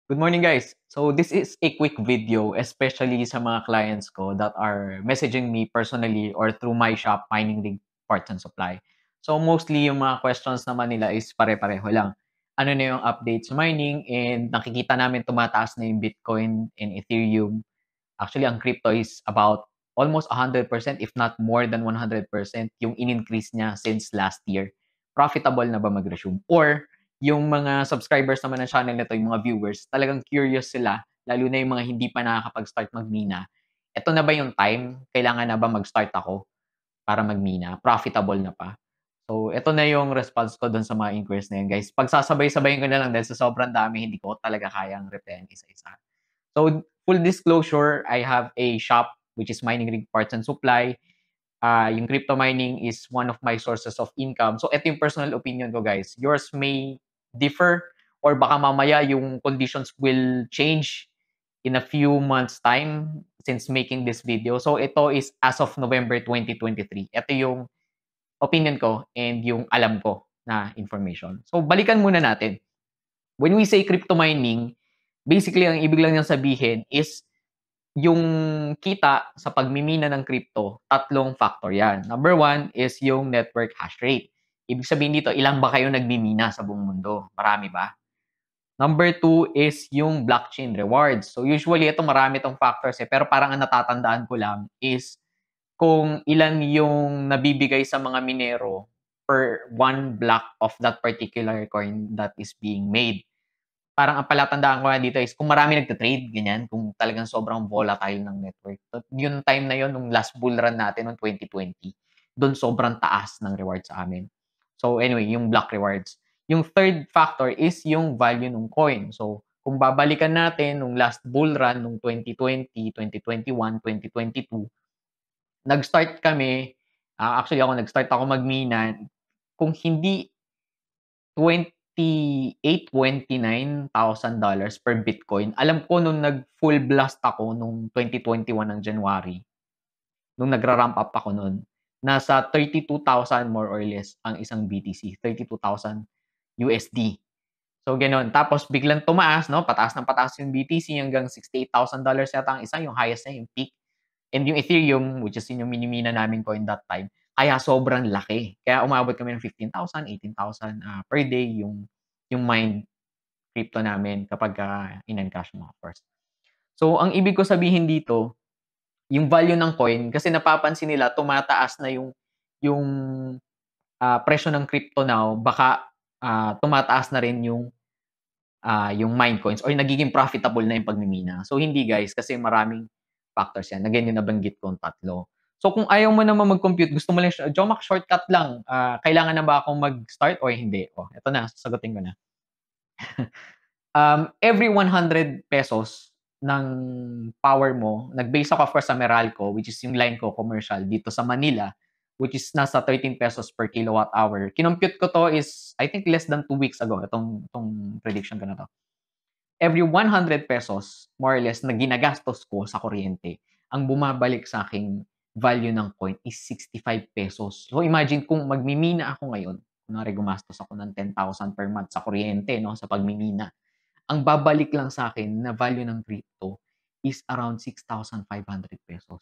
Good morning, guys. So this is a quick video, especially sa mga clients ko that are messaging me personally or through my shop, Mining Rig Parts and Supply. So mostly yung mga questions naman nila is pare-pareho lang. Ano na yung update sa mining and nakikita namin tumataas na yung Bitcoin and Ethereum. Actually, ang crypto is about almost 100% if not more than 100% yung in-increase niya since last year. Profitable na ba mag-resume? Or yung mga subscribers naman ng channel na to, yung mga viewers, talagang curious sila, lalo na yung mga hindi pa nakakapag-start magmina. Ito na ba yung time? Kailangan na ba mag-start ako para magmina? Profitable na pa? So, ito na yung response ko dun sa mga inquiries na yun, guys. Pagsasabay-sabayin ko na lang dahil sa sobrang dami, hindi ko talaga kayang replyan isa-isa. So, full disclosure, I have a shop which is Mining Rig Parts and Supply. Yung crypto mining is one of my sources of income. So, ito yung personal opinion ko, guys. Yours may differ or baka mamaya yung conditions will change in a few months time since making this video. So, ito is as of November 2023. Ito yung opinion ko and yung alam ko na information. So, balikan muna natin. When we say crypto mining, basically, ang ibig lang niyang sabihin is yung kita sa pagmimina ng crypto, tatlong factor yan. Number one is yung network hash rate. Ibig sabihin dito, ilan ba kayo nagmimina sa buong mundo? Marami ba? Number two is yung blockchain rewards. So usually, ito marami itong factors pero parang ang natatandaan ko lang is kung ilan yung nabibigay sa mga minero per one block of that particular coin that is being made. Parang ang palatandaan ko nga dito is kung marami nagte-trade, ganyan, kung talagang sobrang volatile ng network. Yung time na yon nung last bull run natin noong 2020, doon sobrang taas ng reward sa amin. So anyway, yung block rewards. Yung third factor is yung value ng coin. So kung babalikan natin nung last bull run nung 2020, 2021, 2022, nag-start kami, actually nag-start ako magmina kung hindi $28,000-$29,000 per Bitcoin. Alam ko nung nag-full blast ako nung 2021 ng January, nung nagra-ramp up ako nun, nasa 32,000 more or less ang isang BTC, 32,000 USD. So gano'n. Tapos biglang tumaas, no? Pataas ng pataas yung BTC hanggang $68,000 yata ang isa, yung highest na, yung peak. And yung Ethereum, which is yung minimina namin coin that time, kaya sobrang laki. Kaya umabot kami ng 15,000, 18,000 per day yung mine crypto namin kapag in-encash mo, of course. So, ang ibig ko sabihin dito, yung value ng coin, kasi napapansin nila tumataas na yung presyo ng crypto now, baka tumataas na rin yung mine coins or nagiging profitable na yung pagmimina. So, hindi guys, kasi maraming factors yan. Again, yung nabanggit kong tatlo. So, kung ayaw mo naman mag-compute, gusto mo lang, Jomac, shortcut lang. Kailangan na ba akong mag-start o hindi? Ito na, sasagutin ko na. Every 100 pesos ng power mo, nag-base ako of course sa Meralco, which is yung line ko commercial dito sa Manila, which is nasa 13 pesos per kilowatt hour. Kinompute ko to is, I think, less than 2 weeks ago, itong prediction ko na to. Every 100 pesos, more or less, na ginagastos ko sa kuryente, ang bumabalik sa aking value ng coin is 65 pesos. So imagine kung magmimina ako ngayon, kunwari gumastos ako ng 10,000 per month sa kuryente, no, sa pagmimina, ang babalik lang sa akin na value ng crypto is around 6,500 pesos.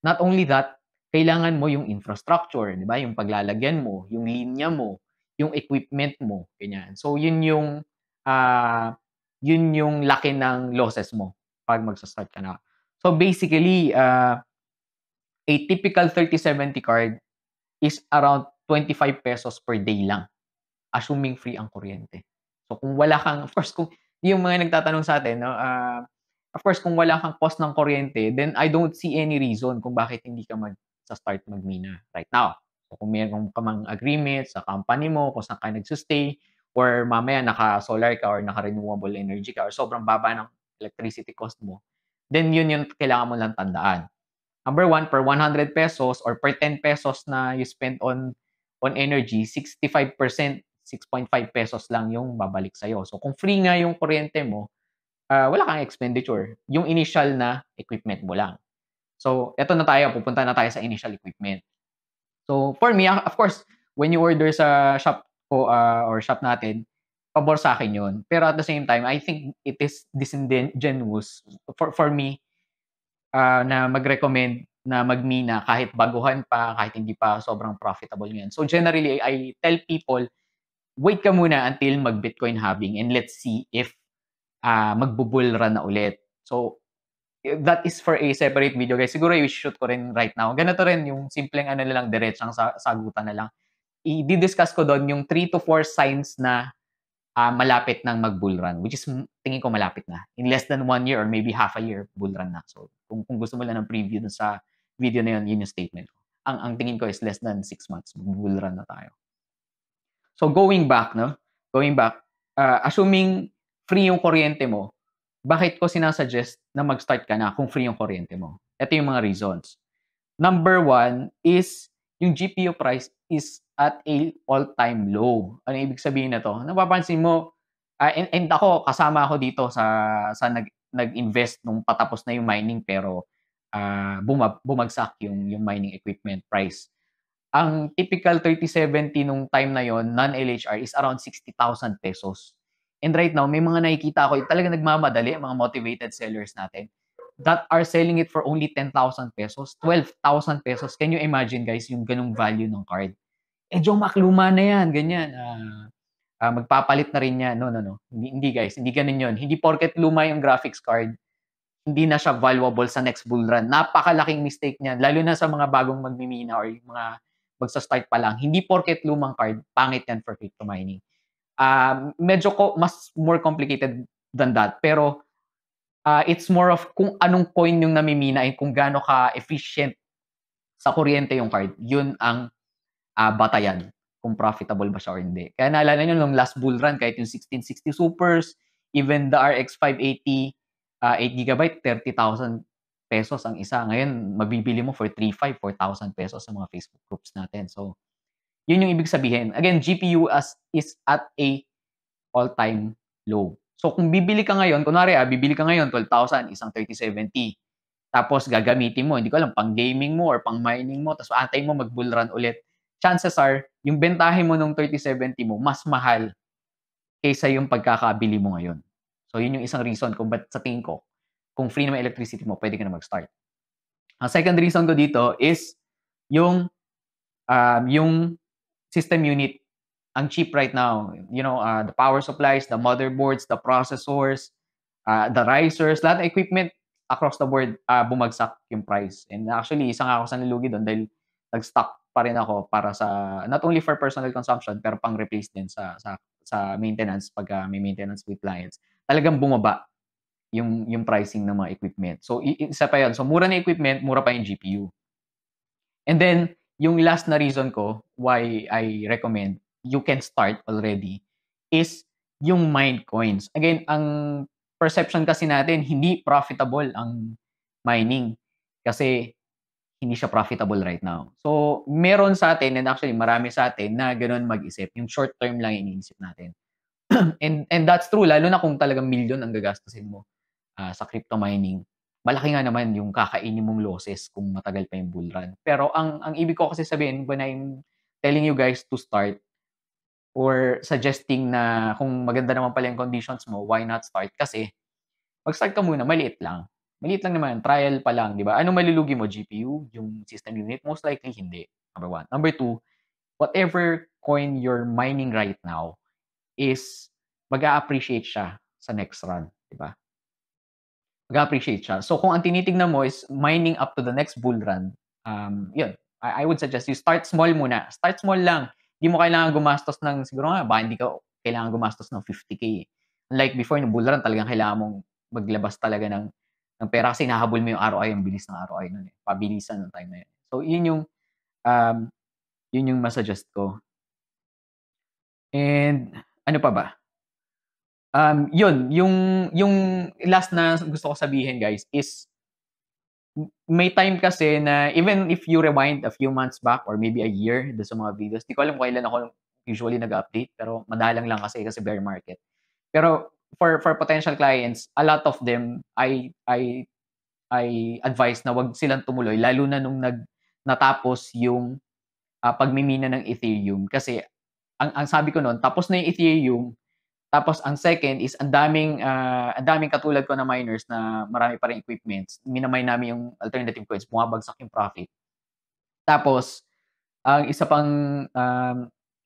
Not only that, kailangan mo yung infrastructure, di ba? Yung paglalagyan mo, yung linya mo, yung equipment mo, ganyan. So, yun yung laki ng losses mo pag magsa-start ka na. So, basically, a typical 3070 card is around 25 pesos per day lang, assuming free ang kuryente. So, kung wala kang, of course, kung yung mga nagtatanong sa atin, no, of course, kung wala kang cost ng kuryente, then I don't see any reason kung bakit hindi ka start magmina right now. So, kung meron ka mang agreement sa company mo, kung saan ka nagsustay, or mamaya naka-solar ka or naka-renewable energy ka or sobrang baba ng electricity cost mo, then yun yung kailangan mo lang tandaan. Number one, per 100 pesos or per 10 pesos na you spend on energy, 65%, 6.5 pesos lang yung babalik sa'yo. So, kung free nga yung kuryente mo, wala kang expenditure. Yung initial na equipment mo lang. So, eto na tayo. Pupunta na tayo sa initial equipment. So, for me, of course, when you order sa shop ko or shop natin, pabor sa akin yun. Pero at the same time, I think it is disingenuous for me na mag-recommend na magmina kahit baguhan pa, kahit hindi pa sobrang profitable ngayon. So generally, I tell people, wait ka muna until mag-Bitcoin halving and let's see if magbo-bull run na ulit. So that is for a separate video, guys. Siguro i-shoot ko rin right now. Ganito rin yung simpleng ano na lang, diretsang sagutan na lang. I-discuss ko doon yung 3 to 4 signs na malapit ng mag-bull run, which is tingin ko malapit na. In less than 1 year or maybe half a year, bull run na. So kung gusto mo lang ng preview dun sa video na yun, yun yung statement ko. Ang tingin ko is less than 6 months, bull run na tayo. So going back, assuming free yung kuryente mo, bakit ko sinasuggest na mag-start ka na kung free yung kuryente mo? Ito yung mga reasons. Number 1 is yung GPU price is at a all-time low. Ano ibig sabihin na to? Napapansin mo, and ako, kasama ako dito sa nag-invest nung patapos na yung mining pero bumagsak yung mining equipment price. Ang typical 3070 nung time na yon, non-LHR, is around 60,000 pesos. And right now, may mga nakikita ako, talaga nagmamadali, mga motivated sellers natin, that are selling it for only 10,000 pesos, 12,000 pesos. Can you imagine, guys, yung ganung value ng card? Jomac, luma na yan, ganyan. Magpapalit na rin yan. No. Hindi guys, hindi ganun yun. Hindi porket luma yung graphics card, hindi na siya valuable sa next bull run. Napakalaking mistake niyan, lalo na sa mga bagong magmimina or yung mga magsa-start pa lang. Hindi porket lumang card, pangit yan for crypto mining. Medyo mas more complicated than that. Pero it's more of kung anong coin yung namimina and kung gaano ka-efficient sa kuryente yung card. Yun ang batayan kung profitable ba siya or hindi. Kaya naalala nyo nung last bull run, kahit yung 1660 Supers, even the RX 580, 8GB, 30,000 pesos ang isa. Ngayon, mabibili mo for 3,500, 4,000 pesos sa mga Facebook groups natin. So, yun yung ibig sabihin. Again, GPU is at a all-time low. So, kung bibili ka ngayon, kunwari bibili ka ngayon, 12,000, isang 3070. Tapos, gagamitin mo, hindi ko alam, pang gaming mo or pang mining mo, tapos antay mo mag-bull run ulit. Chances are, yung bentahe mo nung 3070 mo, mas mahal kaysa yung pagkakabili mo ngayon. So, yun yung isang reason kung ba't sa tingin ko, kung free naman electricity mo, pwede ka na mag-start. Ang second reason ko dito is yung system unit. Ang cheap right now. You know, the power supplies, the motherboards, the processors, the risers, lahat ng equipment across the board, bumagsak yung price. And actually, isa nga ako sa nalugi doon dahil nag-stock pa rin ako para sa, not only for personal consumption, pero pang-replace din sa maintenance pag may maintenance with clients. Talagang bumaba yung pricing ng mga equipment. So, isa pa yun. So, mura na equipment, mura pa yung GPU. And then, yung last na reason ko why I recommend you can start already is yung mined coins. Again, ang perception kasi natin, hindi profitable ang mining kasi hindi siya profitable right now. So, meron sa atin, and actually marami sa atin na ganun mag-isip. Yung short term lang iniisip natin. and that's true, lalo na kung talagang million ang gagastusin mo sa crypto mining. Malaki nga naman yung kakainin mong losses kung matagal pa yung bull run. Pero ang ibig ko kasi sabihin, when I'm telling you guys to start or suggesting na kung maganda naman pala yung conditions mo, why not start? Kasi mag-start ka muna, maliit lang. Maliit lang naman, trial pa lang, di ba? Anong malulugi mo? GPU? Yung system unit? Most likely, hindi. Number 1. Number 2, whatever coin you're mining right now is mag-a-appreciate siya sa next run, di ba? Mag-a-appreciate siya. So, kung ang tinitignan mo is mining up to the next bull run, yun, I would suggest you start small muna. Start small lang. Hindi mo kailangan gumastos ng, siguro nga, baka hindi ka kailangan gumastos ng 50K. Unlike before, yung bull run, talagang kailangan mong maglabas talaga ng pera kasi nahabol mo yung ROI, yung bilis ng ROI nun. Pabilisan ng time na yun. So, yun yung masuggest ko. And, ano pa ba? Yun, yung last na gusto ko sabihin, guys, is may time kasi na even if you rewind a few months back or maybe a year sa mga videos, di ko alam kailan ako usually nag-update, pero madalang lang kasi bear market. Pero for potential clients, a lot of them, I advise na wag silang tumuloy, lalo na nung natapos yung pagmimina ng Ethereum. Kasi ang sabi ko noon, tapos na yung Ethereum, Tapos ang second is ang daming katulad ko na miners na marami pa ring equipments, mina-mine namin yung alternative coins, bumabagsak yung profit. Tapos ang isa pang, um,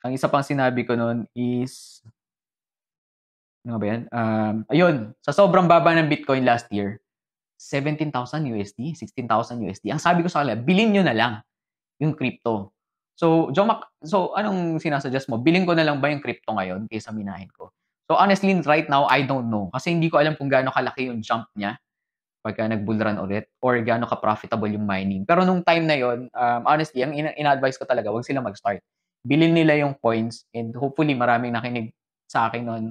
ang isa pang sinabi ko nun is ano ba 'yan? Ayun, sa sobrang baba ng Bitcoin last year, $17,000, $16,000. Ang sabi ko sa kanila, bilhin niyo na lang yung crypto. So, so anong sina-suggest mo? Bilhin ko na lang ba yung crypto ngayon kaysa minahin ko? So, honestly, right now, I don't know. Kasi hindi ko alam kung gaano kalaki yung jump niya pagka nag-bull run ulit or gaano ka-profitable yung mining. Pero nung time na yon, honestly, ang ina-advise ko talaga, wag sila mag-start. Bilhin nila yung coins and hopefully maraming nakinig sa akin nun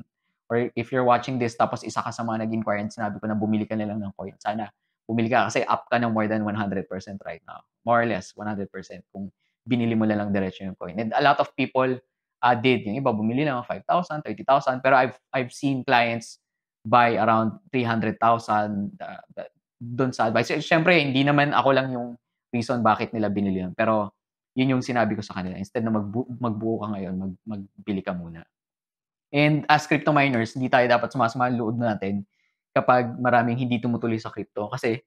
or if you're watching this tapos isa ka sa mga nag-inquire and sinabi ko na bumili ka na lang ng coin, sana bumili ka kasi up ka ng more than 100% right now. More or less, 100% kung binili mo na lang diretso yung coin. And a lot of people did. Yung iba bumili lang 5,000, 30,000. Pero I've seen clients buy around 300,000 doon sa advice. Siyempre, hindi naman ako lang yung reason bakit nila binili yun. Pero yun yung sinabi ko sa kanila. Instead na magbuo ka ngayon, magbili ka muna. And as crypto miners, hindi tayo dapat sumasama ang loob natin kapag maraming hindi tumutuloy sa crypto. Kasi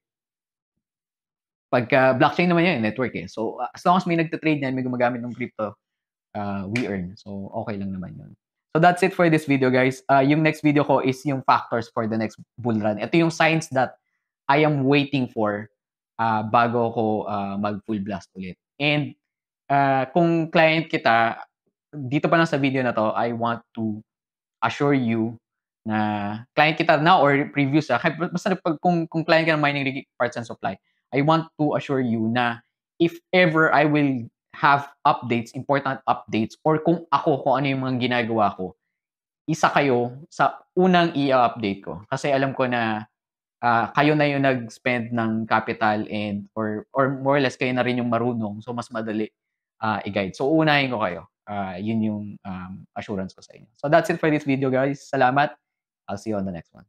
pagka blockchain naman yan, network eh. So as long as may nagte-trade yan, may gumagamit ng crypto, we earn. So okay lang naman yun. So that's it for this video, guys. Yung next video ko is yung factors for the next bull run. Ito yung signs that I am waiting for bago ko mag full blast ulit. And kung client kita, dito pa lang sa video na to, I want to assure you na client kita now or previous, basta kung client ka ng mining rig parts and supply, I want to assure you na if ever I will have updates, important updates, or kung ano yung mga ginagawa ko, isa kayo sa unang i-update ko. Kasi alam ko na kayo na yung nag-spend ng capital and or more or less kayo na rin yung marunong, so mas madali i-guide. So uunahin ko kayo. Yun yung assurance ko sa inyo. So that's it for this video, guys. Salamat. I'll see you on the next one.